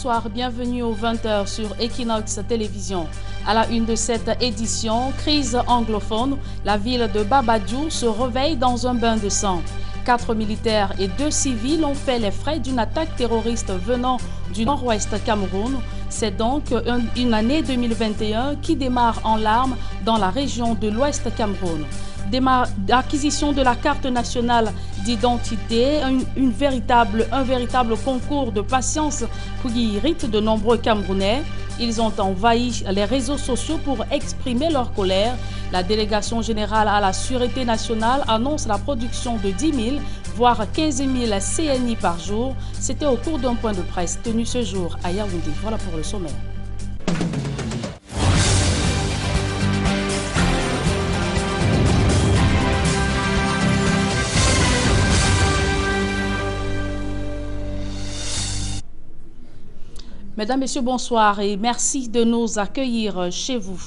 bonsoir, bienvenue aux 20h sur Equinox Télévision. À la une de cette édition, crise anglophone, la ville de Babadjou se réveille dans un bain de sang. 4 militaires et 2 civils ont fait les frais d'une attaque terroriste venant du nord-ouest Cameroun. C'est donc une année 2021 qui démarre en larmes dans la région de l'ouest Cameroun. Acquisition de la carte nationale d'identité, un véritable concours de patience qui irrite de nombreux Camerounais. Ils ont envahi les réseaux sociaux pour exprimer leur colère. La délégation générale à la sûreté nationale annonce la production de 10 000, voire 15 000 CNI par jour. C'était au cours d'un point de presse tenu ce jour à Yaoundé. Voilà pour le sommaire. Mesdames, Messieurs, bonsoir et merci de nous accueillir chez vous.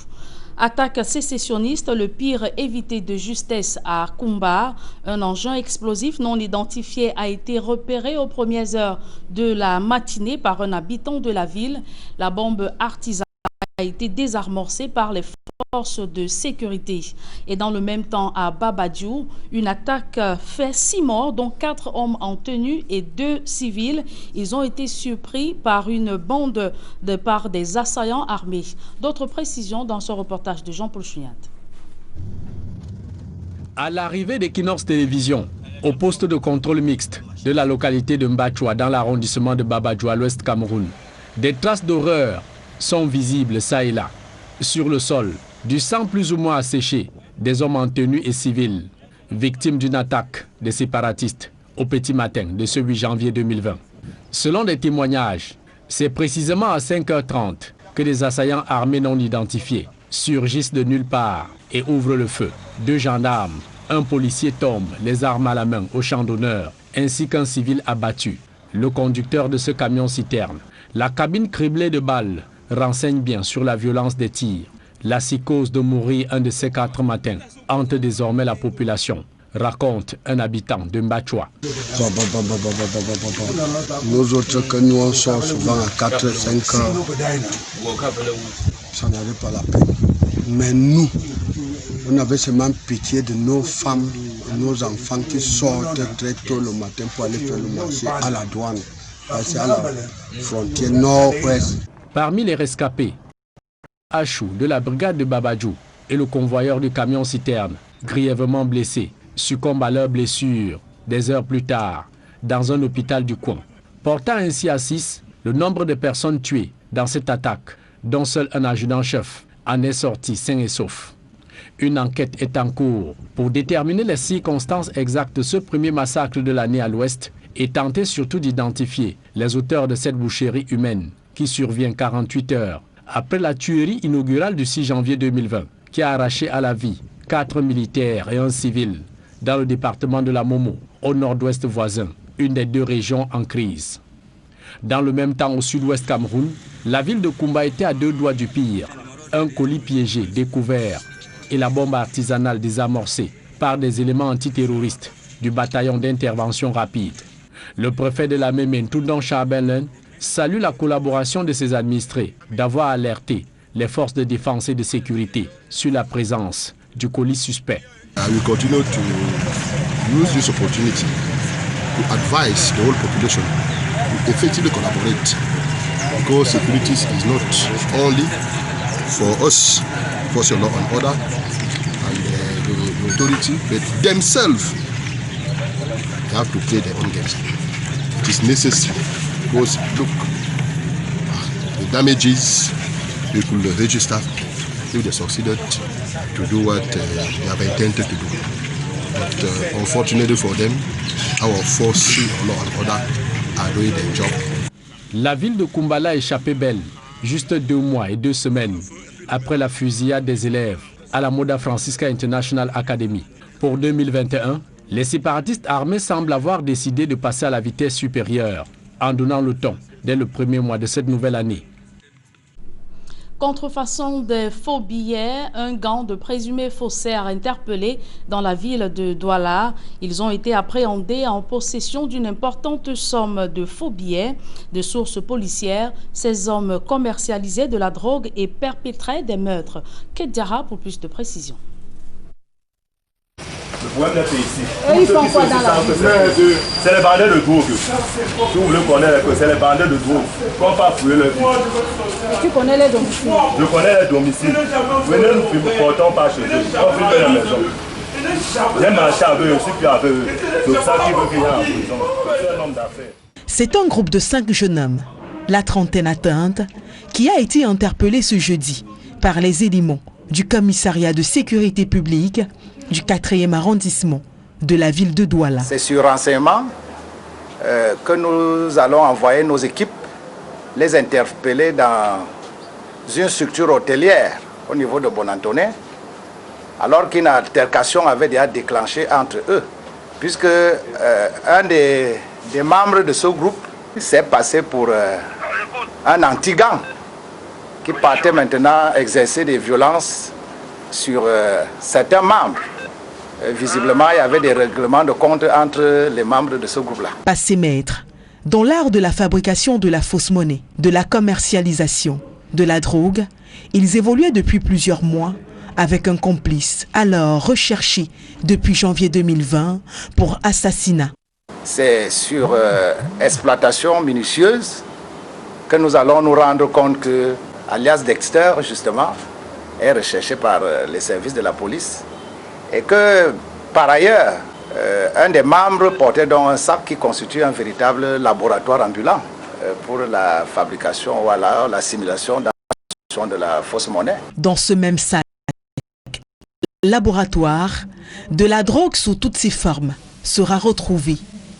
Attaque sécessionniste, le pire évité de justesse à Kumba. Un engin explosif non identifié a été repéré aux premières heures de la matinée par un habitant de la ville. La bombe artisanale a été désamorcée par les forces de sécurité. Et dans le même temps, à Babadjou, une attaque fait 6 morts, dont 4 hommes en tenue et 2 civils. Ils ont été surpris par une bande par des assaillants armés. D'autres précisions dans ce reportage de Jean-Paul Chouignat. À l'arrivée d'Equinox Télévision, au poste de contrôle mixte de la localité de Mbachoua, dans l'arrondissement de Babadjou à l'ouest Cameroun, des traces d'horreur sont visibles ça et là. Sur le sol, du sang plus ou moins asséché, des hommes en tenue et civils, victimes d'une attaque des séparatistes au petit matin de ce 8 janvier 2020. Selon des témoignages, c'est précisément à 5h30 que des assaillants armés non identifiés surgissent de nulle part et ouvrent le feu. 2 gendarmes, un policier tombe, les armes à la main au champ d'honneur, ainsi qu'un civil abattu, le conducteur de ce camion-citerne. La cabine criblée de balles renseigne bien sur la violence des tirs. La psychose de mourir un de ces 4 matins hante désormais la population, raconte un habitant de Mbachoua. Nous autres que nous on sort souvent à 4-5 heures, ça n'avait pas la peine. Mais nous, on avait seulement pitié de nos femmes et nos enfants qui sortent très tôt le matin pour aller faire le marché à la douane, passer à la frontière nord-ouest. Parmi les rescapés, Achou de la brigade de Babadjou et le convoyeur du camion-citerne, grièvement blessés, succombent à leurs blessures des heures plus tard dans un hôpital du coin, portant ainsi à 6 le nombre de personnes tuées dans cette attaque, dont seul un adjudant-chef en est sorti sain et sauf. Une enquête est en cours pour déterminer les circonstances exactes de ce premier massacre de l'année à l'ouest et tenter surtout d'identifier les auteurs de cette boucherie humaine qui survient 48 heures après la tuerie inaugurale du 6 janvier 2020 qui a arraché à la vie 4 militaires et un civil dans le département de la Momo, au nord-ouest voisin, une des 2 régions en crise. Dans le même temps, au sud-ouest Cameroun, la ville de Kumba était à 2 doigts du pire. Un colis piégé découvert et la bombe artisanale désamorcée par des éléments antiterroristes du bataillon d'intervention rapide. Le préfet de la Mémène, Toudon Charbelen, salue la collaboration de ses administrés d'avoir alerté les forces de défense et de sécurité sur la présence du colis suspect. We continue to use this opportunity to advise the whole population to effectively collaborate, because security is not only for us, force of law and order, and the authority, but themselves have to play their own games. It is necessary because look, the damages people register if they succeeded to do what they have intended to do. But unfortunately for them, our forces of law and order are doing their job. La ville de Kumbala a échappé belle, juste 2 mois et 2 semaines après la fusillade des élèves à la Moda Francisca International Academy. Pour 2021, les séparatistes armés semblent avoir décidé de passer à la vitesse supérieure en donnant le ton dès le premier mois de cette nouvelle année. Contrefaçon des faux billets, un gang de présumés faussaires interpellés dans la ville de Douala. Ils ont été appréhendés en possession d'une importante somme de faux billets. De sources policières, ces hommes commercialisaient de la drogue et perpétraient des meurtres. Kedjara pour plus de précisions. Le problème c'est ici. Ils font quoi dans la ville? C'est les bandits de drogue. Si vous voulez connaître, c'est les bandits de drogue. Qu'on pas fouiller leur vie. Tu connais les domiciles? Je connais les domiciles. Venez nous filmer, portons pas chez eux. On filme à la maison. J'ai marché avec eux, je suis plus avec eux. C'est ça qui veut venir en prison. C'est un homme d'affaires. C'est un groupe de 5 jeunes hommes, la trentaine atteinte, qui a été interpellé ce jeudi par les éléments du commissariat de sécurité publique du 4e arrondissement de la ville de Douala. C'est sur renseignement que nous allons envoyer nos équipes les interpeller dans une structure hôtelière au niveau de Bonantoné, alors qu'une altercation avait déjà déclenché entre eux, puisque un des membres de ce groupe s'est passé pour un anti-gang qui partait maintenant exercer des violences sur certains membres. Visiblement, il y avait des règlements de compte entre les membres de ce groupe-là. Passé maître dans l'art de la fabrication de la fausse monnaie, de la commercialisation, de la drogue, ils évoluaient depuis plusieurs mois avec un complice alors recherché depuis janvier 2020 pour assassinat. C'est sur exploitation minutieuse que nous allons nous rendre compte que alias Dexter, justement, est recherché par les services de la police. Et que, par ailleurs, un des membres portait dans un sac qui constitue un véritable laboratoire ambulant pour la fabrication ou alors la simulation de la fausse monnaie. Dans ce même sac, laboratoire, de la drogue sous toutes ses formes sera retrouvée.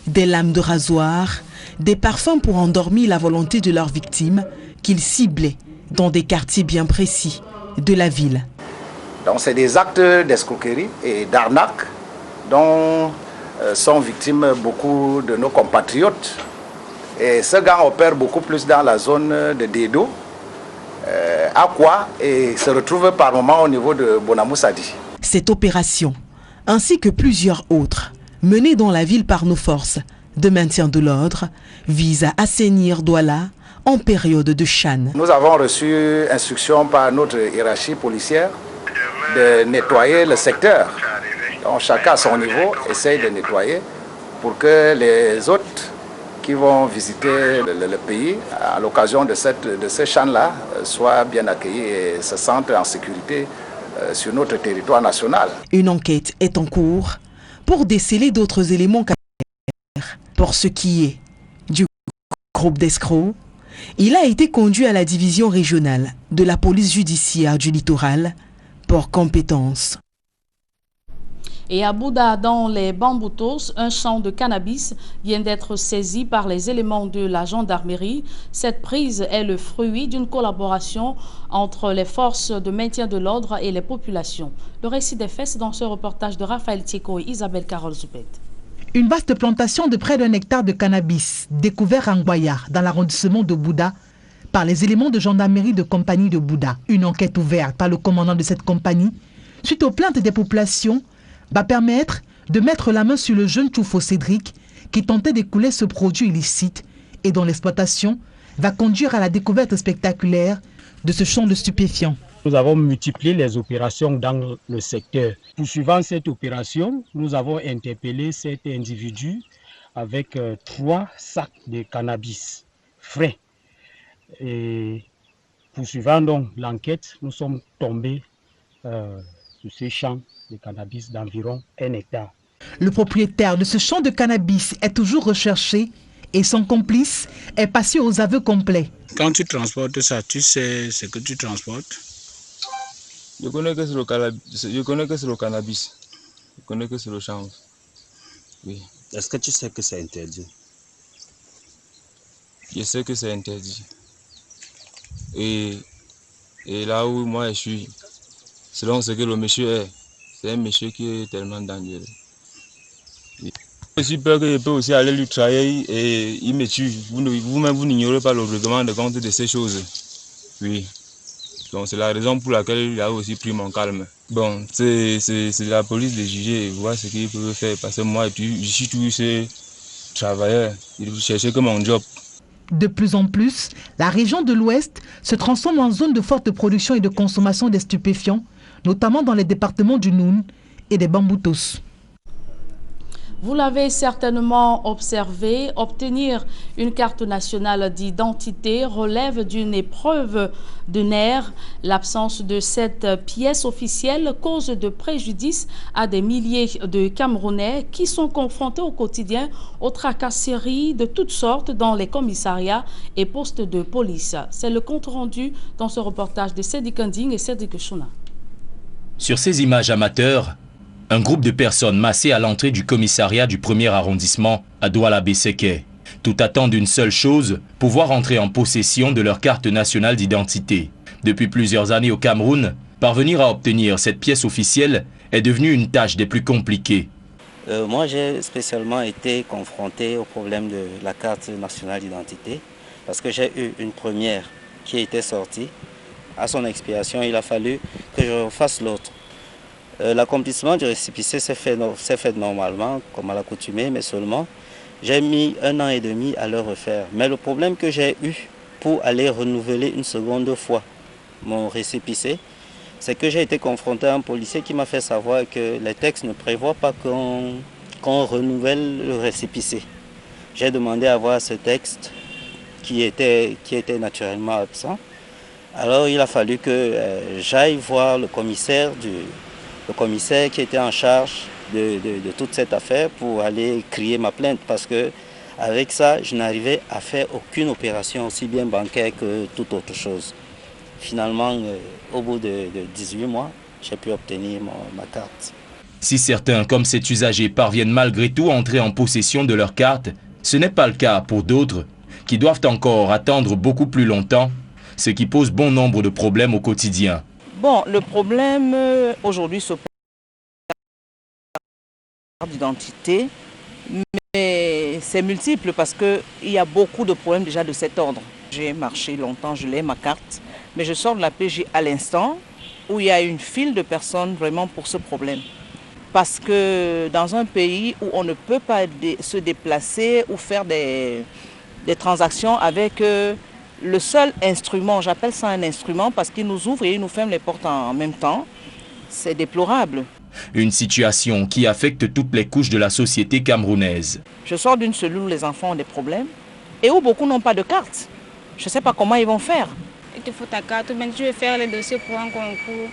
Des lames de rasoir, des parfums pour endormir la volonté de leurs victimes qu'ils ciblaient dans des quartiers bien précis de la ville. Donc c'est des actes d'escroquerie et d'arnaque dont sont victimes beaucoup de nos compatriotes. Et ce gang opère beaucoup plus dans la zone de Dedo, Akwa, et se retrouve par moments au niveau de Bonamoussadi. Cette opération, ainsi que plusieurs autres, menées dans la ville par nos forces de maintien de l'ordre, vise à assainir Douala en période de Chan. Nous avons reçu instruction par notre hiérarchie policière de nettoyer le secteur. Donc chacun à son niveau essaye de nettoyer pour que les autres qui vont visiter le pays à l'occasion de ce champ-là soient bien accueillis et se sentent en sécurité sur notre territoire national. Une enquête est en cours pour déceler d'autres éléments. Pour ce qui est du groupe d'escrocs, il a été conduit à la division régionale de la police judiciaire du littoral pour compétence. Et à Bouddha, dans les Bamboutos, un champ de cannabis vient d'être saisi par les éléments de la gendarmerie. Cette prise est le fruit d'une collaboration entre les forces de maintien de l'ordre et les populations. Le récit des faits, c'est dans ce reportage de Raphaël Tieko et Isabelle Carole Zoupet. Une vaste plantation de près d'1 hectare de cannabis découvert en Goya, dans l'arrondissement de Bouddha, par les éléments de gendarmerie de compagnie de Bouddha. Une enquête ouverte par le commandant de cette compagnie, suite aux plaintes des populations, va permettre de mettre la main sur le jeune Toufo Cédric qui tentait d'écouler ce produit illicite et dont l'exploitation va conduire à la découverte spectaculaire de ce champ de stupéfiants. Nous avons multiplié les opérations dans le secteur. Poursuivant cette opération, nous avons interpellé cet individu avec 3 sacs de cannabis frais. Et poursuivant donc l'enquête, nous sommes tombés sur ces champs de cannabis d'environ 1 hectare. Le propriétaire de ce champ de cannabis est toujours recherché et son complice est passé aux aveux complets. Quand tu transportes ça, tu sais ce que tu transportes? Je connais que c'est le cannabis. Je connais que c'est le cannabis. Je connais que c'est le chanvre. Oui. Est-ce que tu sais que c'est interdit? Je sais que c'est interdit. Et là où moi je suis, selon ce que le monsieur est, c'est un monsieur qui est tellement dangereux. Oui. Je suis peur que je peux aussi aller lui travailler et il me tue. Vous-même, vous n'ignorez pas le règlement de compte de ces choses. Oui. Donc c'est la raison pour laquelle il a aussi pris mon calme. Bon, c'est la police de juger et voir ce qu'ils peuvent faire. Parce que moi, je suis toujours ce travailleur. Il faut chercher que mon job. De plus en plus, la région de l'Ouest se transforme en zone de forte production et de consommation des stupéfiants, notamment dans les départements du Noun et des Bamboutos. Vous l'avez certainement observé, obtenir une carte nationale d'identité relève d'une épreuve de nerfs. L'absence de cette pièce officielle cause de préjudice à des milliers de Camerounais qui sont confrontés au quotidien aux tracasseries de toutes sortes dans les commissariats et postes de police. C'est le compte rendu dans ce reportage de Sedi Kanding et Sedi Chouna. Sur ces images amateurs, un groupe de personnes massées à l'entrée du commissariat du 1er arrondissement à Douala-Besseke. Tout attendent d'une seule chose, pouvoir entrer en possession de leur carte nationale d'identité. Depuis plusieurs années au Cameroun, parvenir à obtenir cette pièce officielle est devenu une tâche des plus compliquées. Moi, j'ai spécialement été confronté au problème de la carte nationale d'identité parce que j'ai eu une première qui était sortie. À son expiration, il a fallu que je fasse l'autre. L'accomplissement du récépissé s'est fait normalement, comme à l'accoutumée, mais seulement j'ai mis 1 an et demi à le refaire. Mais le problème que j'ai eu pour aller renouveler une seconde fois mon récépissé, c'est que j'ai été confronté à un policier qui m'a fait savoir que les textes ne prévoient pas qu'on renouvelle le récépissé. J'ai demandé à voir ce texte qui était naturellement absent. Alors il a fallu que j'aille voir le commissaire qui était en charge de toute cette affaire pour aller crier ma plainte parce que avec ça, je n'arrivais à faire aucune opération aussi bien bancaire que toute autre chose. Finalement, au bout de 18 mois, j'ai pu obtenir ma carte. Si certains, comme cet usager, parviennent malgré tout à entrer en possession de leur carte, ce n'est pas le cas pour d'autres qui doivent encore attendre beaucoup plus longtemps, ce qui pose bon nombre de problèmes au quotidien. Bon, le problème aujourd'hui se pose d'identité, mais c'est multiple parce qu'il y a beaucoup de problèmes déjà de cet ordre. J'ai marché longtemps, je l'ai ma carte, mais je sors de la PJ à l'instant où il y a une file de personnes vraiment pour ce problème. Parce que dans un pays où on ne peut pas se déplacer ou faire des transactions avec le seul instrument, j'appelle ça un instrument parce qu'il nous ouvre et il nous ferme les portes en même temps, c'est déplorable. Une situation qui affecte toutes les couches de la société camerounaise. Je sors d'une cellule où les enfants ont des problèmes et où beaucoup n'ont pas de carte. Je ne sais pas comment ils vont faire. Il te faut ta carte, même si tu veux faire les dossiers pour un concours,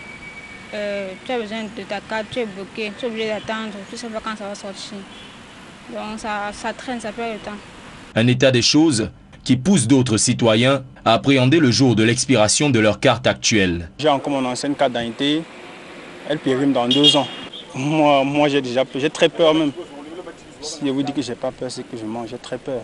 tu as besoin de ta carte, tu es bloqué, tu es obligé d'attendre, tu ne sais pas quand ça va sortir. Donc ça traîne, ça perd le temps. Un état des choses qui pousse d'autres citoyens à appréhender le jour de l'expiration de leur carte actuelle. J'ai encore mon ancienne carte d'identité, elle périme dans 2 ans. Moi j'ai très peur même. Si je vous dis que j'ai pas peur, c'est que je mens, j'ai très peur.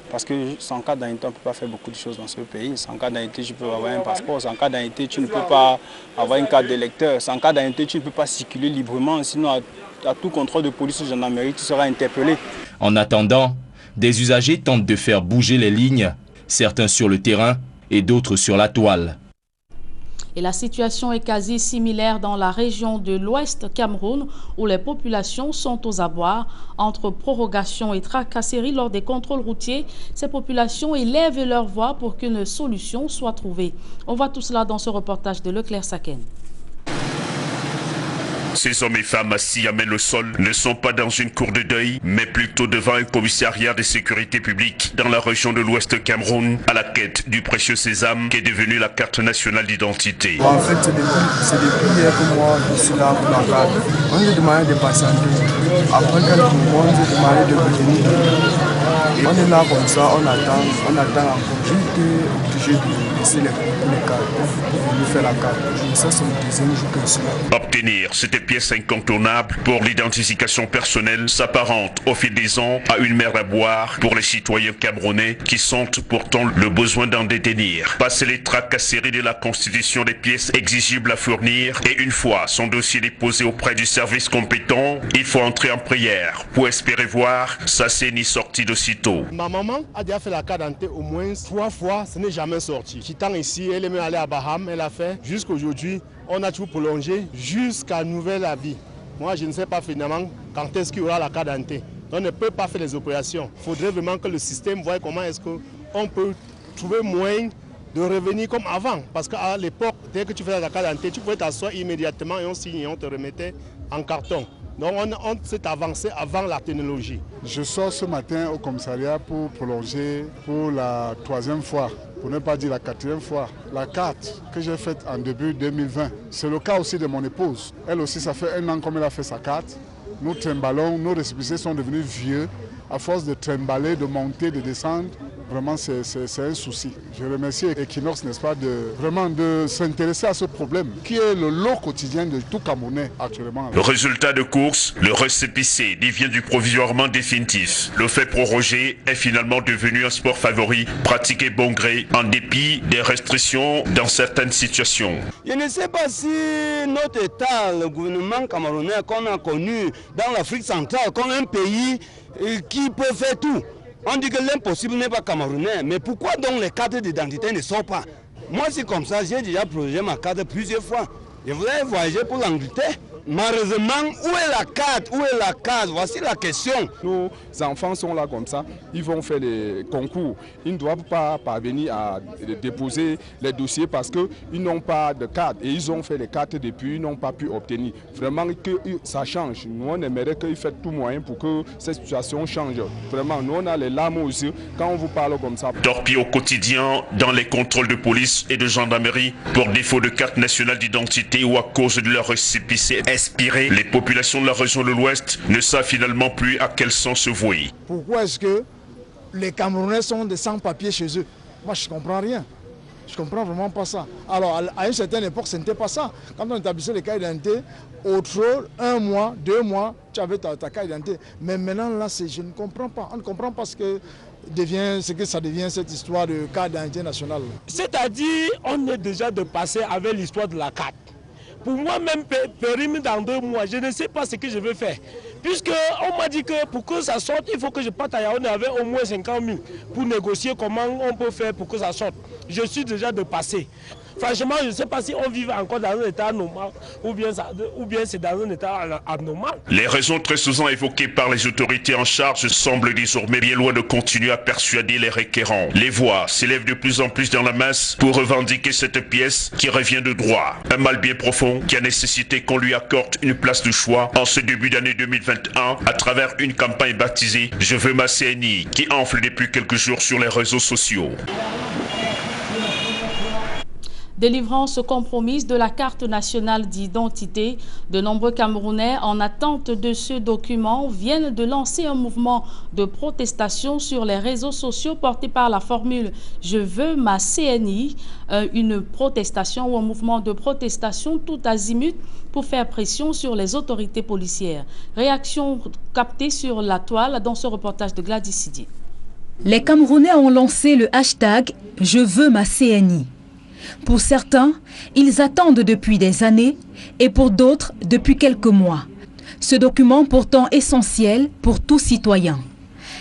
Parce que sans carte d'identité, on ne peut pas faire beaucoup de choses dans ce pays. Sans carte d'identité, tu peux avoir un passeport. Sans carte d'identité, tu ne peux pas avoir une carte d'électeur. Sans carte d'identité, tu ne peux pas circuler librement. Sinon, à tout contrôle de police ou gendarmerie, tu seras interpellé. En attendant, des usagers tentent de faire bouger les lignes, certains sur le terrain et d'autres sur la toile. Et la situation est quasi similaire dans la région de l'Ouest Cameroun où les populations sont aux abois. Entre prorogation et tracasserie lors des contrôles routiers, ces populations élèvent leur voix pour qu'une solution soit trouvée. On voit tout cela dans ce reportage de Leclerc Saken. Ces hommes et femmes assis à main le sol ne sont pas dans une cour de deuil, mais plutôt devant un commissariat de sécurité publique dans la région de l'Ouest Cameroun, à la quête du précieux sésame qui est devenu la carte nationale d'identité. En fait, c'est depuis hier que moi je suis là pour la carte. On nous demandait de patienter. Après quelques mois, on nous demandait de revenir. On est là comme ça, on attend encore. J'étais obligé de laisser les cartes pour venir faire la carte. Ça, c'est le deuxième jour que je suis là. Obtenir cette pièce incontournable pour l'identification personnelle s'apparente au fil des ans à une mer à boire pour les citoyens camerounais qui sentent pourtant le besoin d'en détenir. Passer les tracasseries de la constitution des pièces exigibles à fournir et une fois son dossier déposé auprès du service compétent, il faut entrer en prière pour espérer voir sa CENI sortie d'aussitôt. Ma maman a déjà fait la carte d'identité au moins 3 fois, ce n'est jamais sorti. Quittant ici, elle est même allée à Baham, elle a fait. Jusqu'aujourd'hui, on a toujours prolongé jusqu'à nouvel avis. Moi, je ne sais pas finalement quand est-ce qu'il y aura la carte d'identité. On ne peut pas faire les opérations. Il faudrait vraiment que le système voie comment est-ce qu'on peut trouver moyen de revenir comme avant. Parce qu'à l'époque, dès que tu faisais la carte d'identité, tu pouvais t'asseoir immédiatement et on signait et on te remettait en carton. Donc on s'est avancé avant la technologie. Je sors ce matin au commissariat pour prolonger pour la 3e fois, pour ne pas dire la 4e fois, la carte que j'ai faite en début 2020. C'est le cas aussi de mon épouse. Elle aussi, ça fait 1 an comme elle a fait sa carte. Nous trimballons, nos récépissés sont devenus vieux. À force de trimballer, de monter, de descendre, vraiment c'est un souci. Je remercie Equinox, n'est-ce pas, de s'intéresser à ce problème qui est le lot quotidien de tout Camerounais actuellement. Le résultat de course, le récépissé devient du provisoirement définitif. Le fait prorogé est finalement devenu un sport favori, pratiqué bon gré, en dépit des restrictions dans certaines situations. Je ne sais pas si notre État, le gouvernement camerounais qu'on a connu dans l'Afrique centrale, comme un pays qui peut faire tout. On dit que l'impossible n'est pas camerounais, mais pourquoi donc les cartes d'identité ne sortent pas? Moi c'est comme ça, j'ai déjà prolongé ma carte plusieurs fois. Je voulais voyager pour l'Angleterre. Malheureusement, où est la carte? Où est la carte? Voici la question. Nos enfants sont là comme ça, ils vont faire les concours. Ils ne doivent pas parvenir à déposer les dossiers parce qu'ils n'ont pas de carte. Et ils ont fait les cartes depuis, ils n'ont pas pu obtenir. Vraiment que ça change. Nous, on aimerait qu'ils fassent tout moyen pour que cette situation change. Vraiment, nous, on a les larmes aux yeux quand on vous parle comme ça. Torpille au quotidien dans les contrôles de police et de gendarmerie pour défaut de carte nationale d'identité ou à cause de leur récépissé expiré, les populations de la région de l'Ouest ne savent finalement plus à quel sens se vouer. Pourquoi est-ce que les Camerounais sont des sans-papiers chez eux? Moi, je ne comprends rien. Je ne comprends vraiment pas ça. Alors, à une certaine époque, ce n'était pas ça. Quand on établissait les cartes d'identité, autre 1 mois, 2 mois, tu avais ta carte d'identité. Mais maintenant, là, je ne comprends pas. On ne comprend pas ce que ça devient cette histoire de carte d'identité nationale. C'est-à-dire, on est déjà dépassé avec l'histoire de la carte. Pour moi-même, périmé dans 2 mois, je ne sais pas ce que je vais faire. Puisqu'on m'a dit que pour que ça sorte, il faut que je parte à Yaoundé avec au moins 50 000 pour négocier comment on peut faire pour que ça sorte. Je suis déjà dépassé. Franchement, je ne sais pas si on vit encore dans un état normal ou bien c'est dans un état anormal. Les raisons très souvent évoquées par les autorités en charge semblent désormais bien loin de continuer à persuader les requérants. Les voix s'élèvent de plus en plus dans la masse pour revendiquer cette pièce qui revient de droit. Un mal bien profond qui a nécessité qu'on lui accorde une place de choix en ce début d'année 2021 à travers une campagne baptisée « Je veux ma CNI » qui enfle depuis quelques jours sur les réseaux sociaux. Délivrance compromise de la carte nationale d'identité. De nombreux Camerounais en attente de ce document viennent de lancer un mouvement de protestation sur les réseaux sociaux porté par la formule « Je veux ma CNI », une protestation ou un mouvement de protestation tout azimut pour faire pression sur les autorités policières. Réaction captée sur la toile dans ce reportage de Gladys Sidi. Les Camerounais ont lancé le hashtag « Je veux ma CNI ». Pour certains, ils attendent depuis des années et pour d'autres, depuis quelques mois. Ce document pourtant essentiel pour tout citoyen.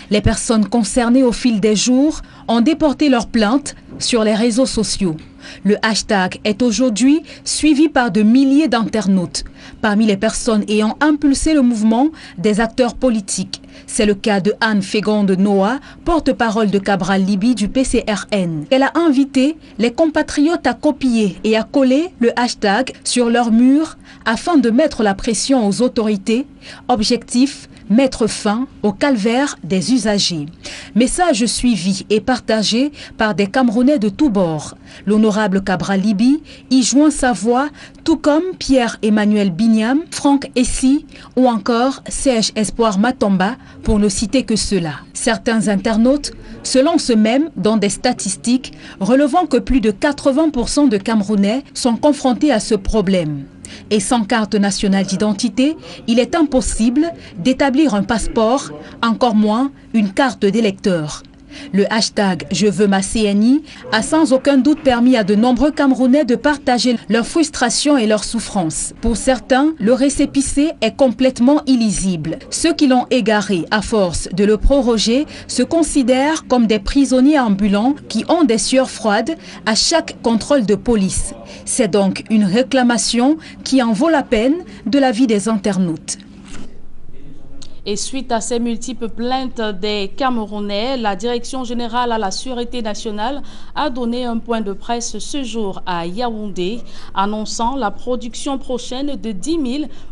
Les personnes concernées au fil des jours ont déporté leurs plaintes sur les réseaux sociaux. Le hashtag est aujourd'hui suivi par de milliers d'internautes. Parmi les personnes ayant impulsé le mouvement, des acteurs politiques. C'est le cas de Anne Fégonde Noah, porte-parole de Cabral Liby du PCRN. Elle a invité les compatriotes à copier et à coller le hashtag sur leur mur afin de mettre la pression aux autorités. Objectif, mettre fin au calvaire des usagers. Message suivi et partagé par des Camerounais de tous bords. L'honorable Cabral Liby y joint sa voix, tout comme Pierre-Emmanuel Bignam, Franck Essi ou encore Serge Espoir Matomba, pour ne citer que cela. Certains internautes se lancent même dans des statistiques relevant que plus de 80% de Camerounais sont confrontés à ce problème. Et sans carte nationale d'identité, il est impossible d'établir un passeport, encore moins une carte d'électeur. Le hashtag « Je veux ma CNI » a sans aucun doute permis à de nombreux Camerounais de partager leurs frustrations et leurs souffrances. Pour certains, le récépissé est complètement illisible. Ceux qui l'ont égaré à force de le proroger se considèrent comme des prisonniers ambulants qui ont des sueurs froides à chaque contrôle de police. C'est donc une réclamation qui en vaut la peine de l'avis des internautes. Et suite à ces multiples plaintes des Camerounais, la Direction générale à la Sûreté nationale a donné un point de presse ce jour à Yaoundé, annonçant la production prochaine de 10 000,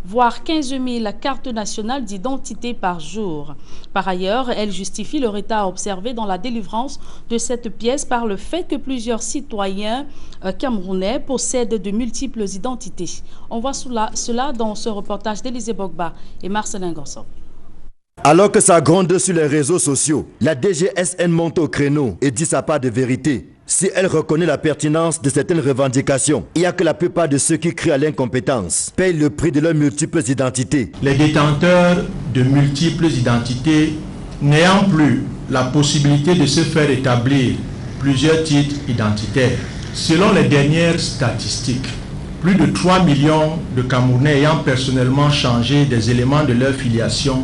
voire 15 000 cartes nationales d'identité par jour. Par ailleurs, elle justifie le retard observé dans la délivrance de cette pièce par le fait que plusieurs citoyens camerounais possèdent de multiples identités. On voit cela dans ce reportage d'Élisée Bogba et Marcelin Gossop. Alors que ça gronde sur les réseaux sociaux, la DGSN monte au créneau et dit sa part de vérité. Si elle reconnaît la pertinence de certaines revendications, il n'y a que la plupart de ceux qui crient à l'incompétence payent le prix de leurs multiples identités. Les détenteurs de multiples identités n'ayant plus la possibilité de se faire établir plusieurs titres identitaires. Selon les dernières statistiques, plus de 3 millions de Camerounais ayant personnellement changé des éléments de leur filiation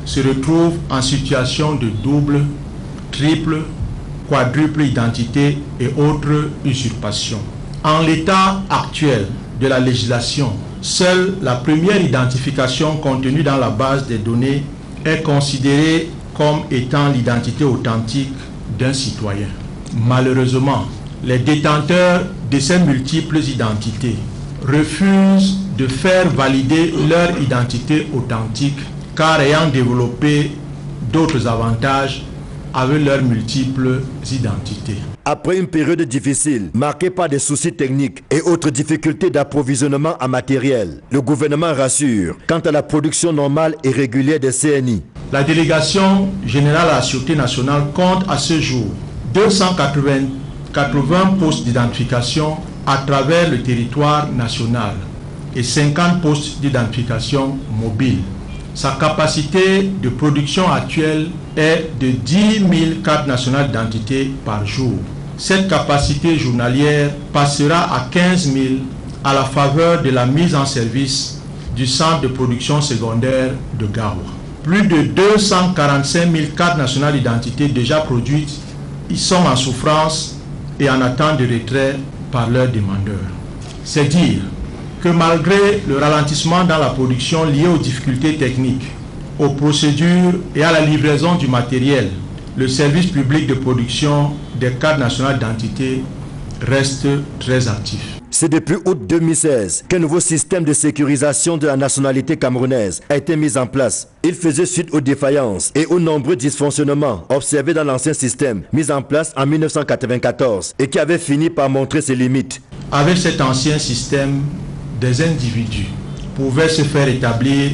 se retrouvent en situation de double, triple, quadruple identité et autres usurpations. En l'état actuel de la législation, seule la première identification contenue dans la base des données est considérée comme étant l'identité authentique d'un citoyen. Malheureusement, les détenteurs de ces multiples identités refusent de faire valider leur identité authentique car ayant développé d'autres avantages avec leurs multiples identités. Après une période difficile, marquée par des soucis techniques et autres difficultés d'approvisionnement en matériel, le gouvernement rassure quant à la production normale et régulière des CNI. La délégation générale à la Sûreté nationale compte à ce jour 280 postes d'identification à travers le territoire national et 50 postes d'identification mobiles. Sa capacité de production actuelle est de 10 000 cartes nationales d'identité par jour. Cette capacité journalière passera à 15 000 à la faveur de la mise en service du centre de production secondaire de Gawa. Plus de 245 000 cartes nationales d'identité déjà produites y sont en souffrance et en attente de retrait par leurs demandeurs. C'est dire que malgré le ralentissement dans la production lié aux difficultés techniques, aux procédures et à la livraison du matériel, le service public de production des cartes nationales d'identité reste très actif. C'est depuis août 2016 qu'un nouveau système de sécurisation de la nationalité camerounaise a été mis en place. Il faisait suite aux défaillances et aux nombreux dysfonctionnements observés dans l'ancien système mis en place en 1994 et qui avait fini par montrer ses limites. Avec cet ancien système, des individus pouvaient se faire établir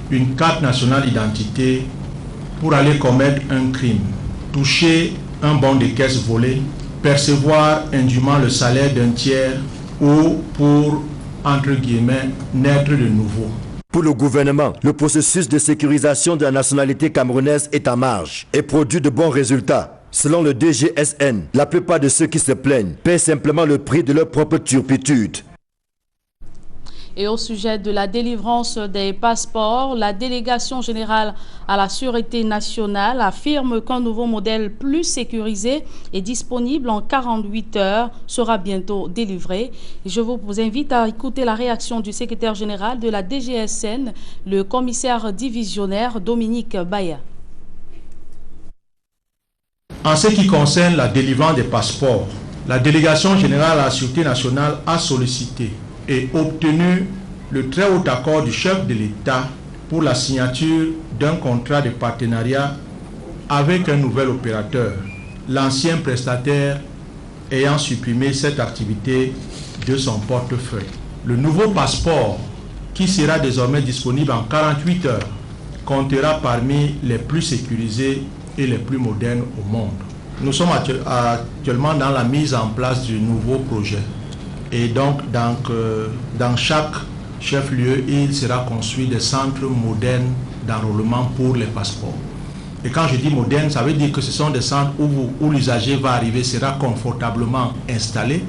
une carte nationale d'identité pour aller commettre un crime, toucher un bon de caisse volé, percevoir indûment le salaire d'un tiers ou pour, entre guillemets, naître de nouveau. Pour le gouvernement, le processus de sécurisation de la nationalité camerounaise est en marche et produit de bons résultats. Selon le DGSN, la plupart de ceux qui se plaignent paient simplement le prix de leur propre turpitude. Et au sujet de la délivrance des passeports, la délégation générale à la Sûreté nationale affirme qu'un nouveau modèle plus sécurisé et disponible en 48 heures sera bientôt délivré. Je vous invite à écouter la réaction du secrétaire général de la DGSN, le commissaire divisionnaire Dominique Baya. En ce qui concerne la délivrance des passeports, la délégation générale à la Sûreté nationale a sollicité et obtenu le très haut accord du chef de l'État pour la signature d'un contrat de partenariat avec un nouvel opérateur, l'ancien prestataire ayant supprimé cette activité de son portefeuille. Le nouveau passeport, qui sera désormais disponible en 48 heures, comptera parmi les plus sécurisés et les plus modernes au monde. Nous sommes actuellement dans la mise en place du nouveau projet. Et donc, dans chaque chef-lieu, il sera construit des centres modernes d'enrôlement pour les passeports. Et quand je dis moderne, ça veut dire que ce sont des centres où l'usager va arriver, sera confortablement installé,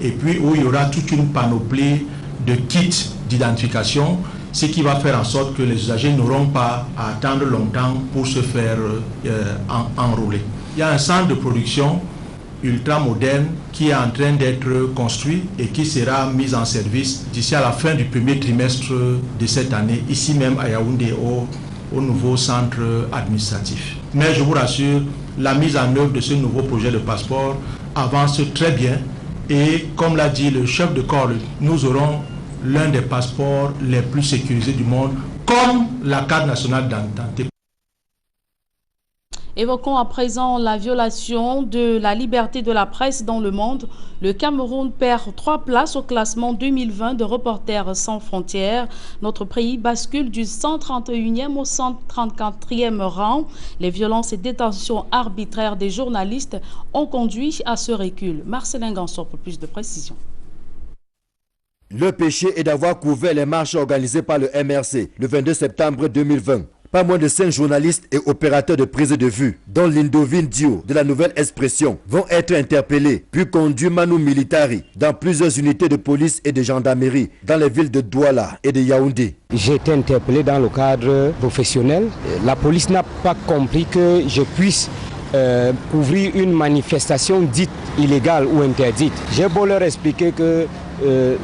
et puis où il y aura toute une panoplie de kits d'identification, ce qui va faire en sorte que les usagers n'auront pas à attendre longtemps pour se faire enrôler. Il y a un centre de production ultra moderne qui est en train d'être construit et qui sera mis en service d'ici à la fin du premier trimestre de cette année, ici même à Yaoundé, au nouveau centre administratif. Mais je vous rassure, la mise en œuvre de ce nouveau projet de passeport avance très bien et comme l'a dit le chef de corps, nous aurons l'un des passeports les plus sécurisés du monde, comme la carte nationale d'identité. Évoquons à présent la violation de la liberté de la presse dans le monde. Le Cameroun perd 3 places au classement 2020 de Reporters sans frontières. Notre pays bascule du 131e au 134e rang. Les violences et détentions arbitraires des journalistes ont conduit à ce recul. Marcelin Gansor pour plus de précisions. Le péché est d'avoir couvert les marches organisées par le MRC le 22 septembre 2020. Pas moins de 5 journalistes et opérateurs de prise de vue, dont Lindovine Dio de la Nouvelle Expression, vont être interpellés, puis conduits manu militari dans plusieurs unités de police et de gendarmerie dans les villes de Douala et de Yaoundé. J'ai été interpellé dans le cadre professionnel. La police n'a pas compris que je puisse couvrir une manifestation dite illégale ou interdite. J'ai beau leur expliquer que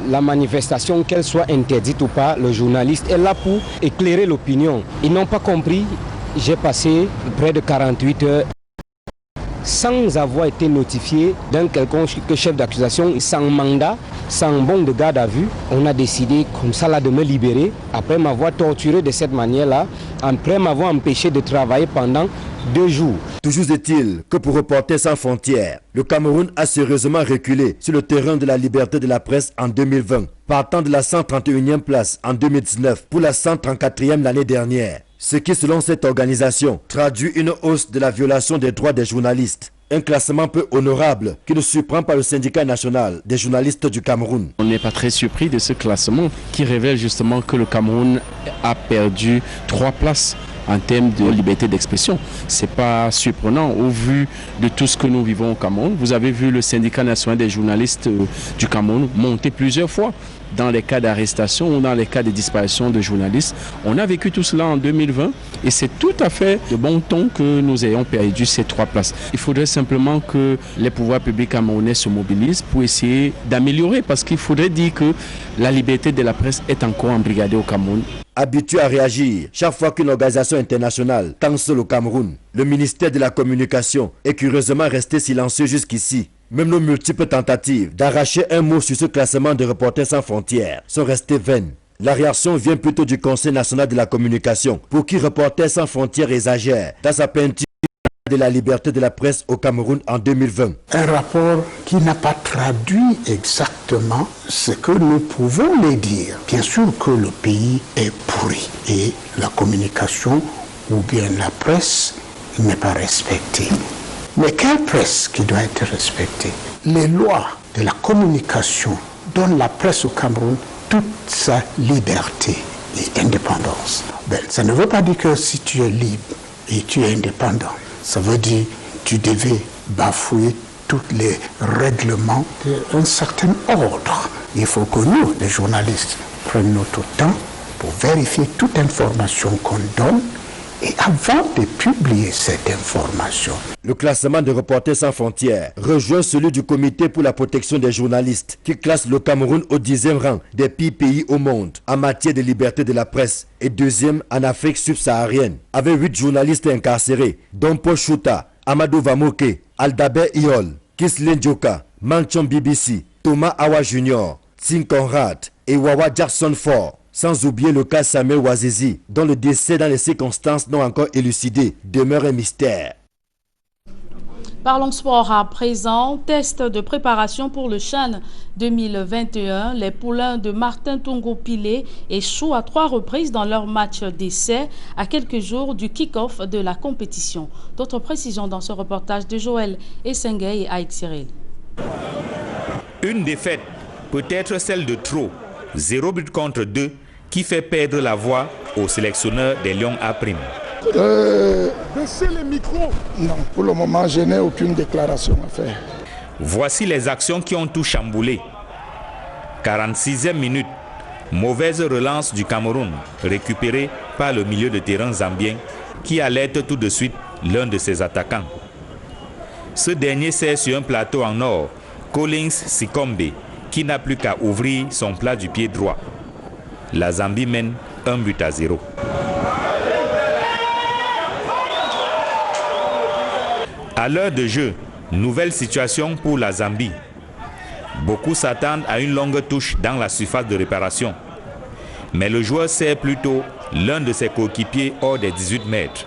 la manifestation, qu'elle soit interdite ou pas, le journaliste est là pour éclairer l'opinion. Ils n'ont pas compris. J'ai passé près de 48 heures sans avoir été notifié d'un quelconque chef d'accusation, sans mandat, sans bon de garde à vue. On a décidé comme ça là de me libérer après m'avoir torturé de cette manière-là, après m'avoir empêché de travailler pendant 2 jours. Toujours est-il que pour Reporters sans frontières, le Cameroun a sérieusement reculé sur le terrain de la liberté de la presse en 2020, partant de la 131e place en 2019 pour la 134e l'année dernière. Ce qui, selon cette organisation, traduit une hausse de la violation des droits des journalistes. Un classement peu honorable qui nous surprend par le syndicat national des journalistes du Cameroun. On n'est pas très surpris de ce classement qui révèle justement que le Cameroun a perdu 3 places en termes de liberté d'expression. Ce n'est pas surprenant au vu de tout ce que nous vivons au Cameroun. Vous avez vu le syndicat national des journalistes du Cameroun monter plusieurs fois dans les cas d'arrestation ou dans les cas de disparition de journalistes. On a vécu tout cela en 2020 et c'est tout à fait de bon ton que nous ayons perdu ces 3 places. Il faudrait simplement que les pouvoirs publics camerounais se mobilisent pour essayer d'améliorer, parce qu'il faudrait dire que la liberté de la presse est encore embrigadée au Cameroun. Habitué à réagir chaque fois qu'une organisation internationale tend seul au Cameroun, le ministère de la Communication est curieusement resté silencieux jusqu'ici. Même nos multiples tentatives d'arracher un mot sur ce classement de Reporters sans frontières sont restées vaines. La réaction vient plutôt du Conseil national de la communication, pour qui Reporters sans frontières exagère dans sa peinture de la liberté de la presse au Cameroun en 2020. Un rapport qui n'a pas traduit exactement ce que nous pouvons les dire. Bien sûr que le pays est pourri et la communication ou bien la presse n'est pas respectée. Mais quelle presse qui doit être respectée? Les lois de la communication donnent la presse au Cameroun toute sa liberté et indépendance. Ça ne veut pas dire que si tu es libre et tu es indépendant, ça veut dire que tu devais bafouer tous les règlements d'un certain ordre. Il faut que nous, les journalistes, prenions notre temps pour vérifier toute information qu'on donne et avant de publier cette information. Le classement de Reporters sans frontières rejoint celui du Comité pour la protection des journalistes qui classe le Cameroun au 10e rang des pires pays au monde en matière de liberté de la presse et 2e en Afrique subsaharienne, avec 8 journalistes incarcérés, dont Paul Chouta, Amadou Vamoke, Aldaber Iol, Kislin Djoka, Manchon BBC, Thomas Awa Jr., Tin Conrad et Wawa Jackson Ford. Sans oublier le cas Samuel Wazizi, dont le décès dans les circonstances non encore élucidées demeure un mystère. Parlons sport à présent. Test de préparation pour le CHAN 2021. Les poulains de Martin Tongo-Pilé échouent à 3 reprises dans leur match d'essai à quelques jours du kick-off de la compétition. D'autres précisions dans ce reportage de Joël Essengay et Aïk Cyril. Une défaite, peut-être celle de trop. 0 but contre 2 qui fait perdre la voix au sélectionneur des Lions A'. Baissez les micros. Non, pour le moment, je n'ai aucune déclaration à faire. Voici les actions qui ont tout chamboulé. 46e minute, mauvaise relance du Cameroun, récupérée par le milieu de terrain zambien qui alerte tout de suite l'un de ses attaquants. Ce dernier sert sur un plateau en or Collins Sikombe qui n'a plus qu'à ouvrir son plat du pied droit. La Zambie mène 1-0. À l'heure de jeu, nouvelle situation pour la Zambie. Beaucoup s'attendent à une longue touche dans la surface de réparation. Mais le joueur sert plutôt l'un de ses coéquipiers hors des 18 mètres.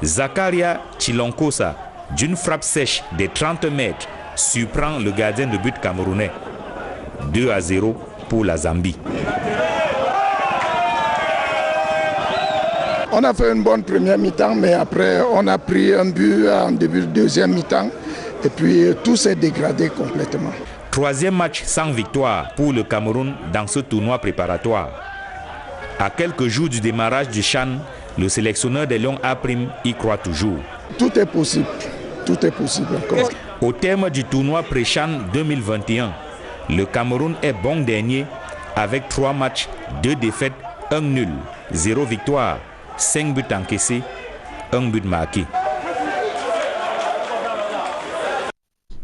Zakaria Chilonkosa, d'une frappe sèche des 30 mètres, surprend le gardien de but camerounais. 2-0 pour la Zambie. On a fait une bonne première mi-temps, mais après on a pris un but en début de deuxième mi-temps et puis tout s'est dégradé complètement. Troisième match sans victoire pour le Cameroun dans ce tournoi préparatoire. À quelques jours du démarrage du CHAN, le sélectionneur des Lions A' y croit toujours. Tout est possible encore. Au terme du tournoi pré-CHAN 2021, le Cameroun est bon dernier avec 3 matchs, 2 défaites, 1 nul, 0 victoire, 5 buts encaissés, 1 but marqué.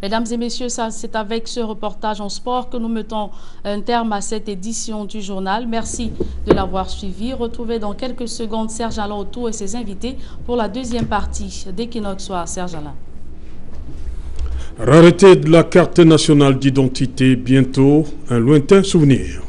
Mesdames et messieurs, c'est avec ce reportage en sport que nous mettons un terme à cette édition du journal. Merci de l'avoir suivi. Retrouvez dans quelques secondes Serge Alain Autour et ses invités pour la deuxième partie d'Equinox Soir. Serge Alain. Rareté de la carte nationale d'identité, bientôt un lointain souvenir.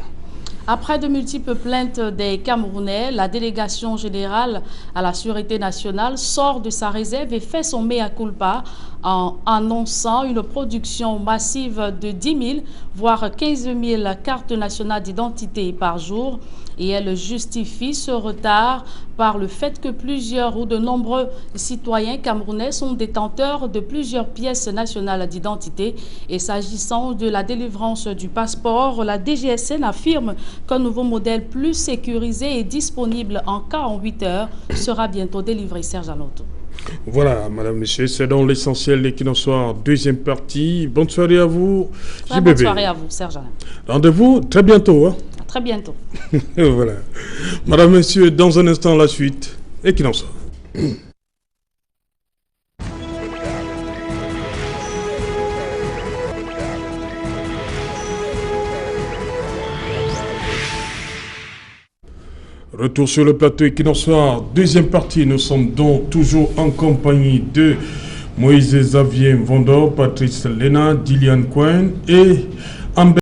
Après de multiples plaintes des Camerounais, la délégation générale à la Sûreté nationale sort de sa réserve et fait son mea culpa en annonçant une production massive de 10 000, voire 15 000 cartes nationales d'identité par jour. Et elle justifie ce retard par le fait que plusieurs ou de nombreux citoyens camerounais sont détenteurs de plusieurs pièces nationales d'identité. Et s'agissant de la délivrance du passeport, la DGSN affirme qu'un nouveau modèle plus sécurisé et disponible en 48 heures sera bientôt délivré. Serge Alonto. Voilà, madame, monsieur, c'est dans l'essentiel d'Equinox Soir, deuxième partie. Bonne soirée à vous. Bonne soirée à vous, Serge Alain. Rendez-vous très bientôt. Hein? Très bientôt. Voilà. Madame, monsieur, dans un instant, la suite. Equinox Soir. Retour sur le plateau Equinox Soir, deuxième partie. Nous sommes donc toujours en compagnie de Moïse Xavier Vondor, Patrice Lena, Dilian Cohen et Amber.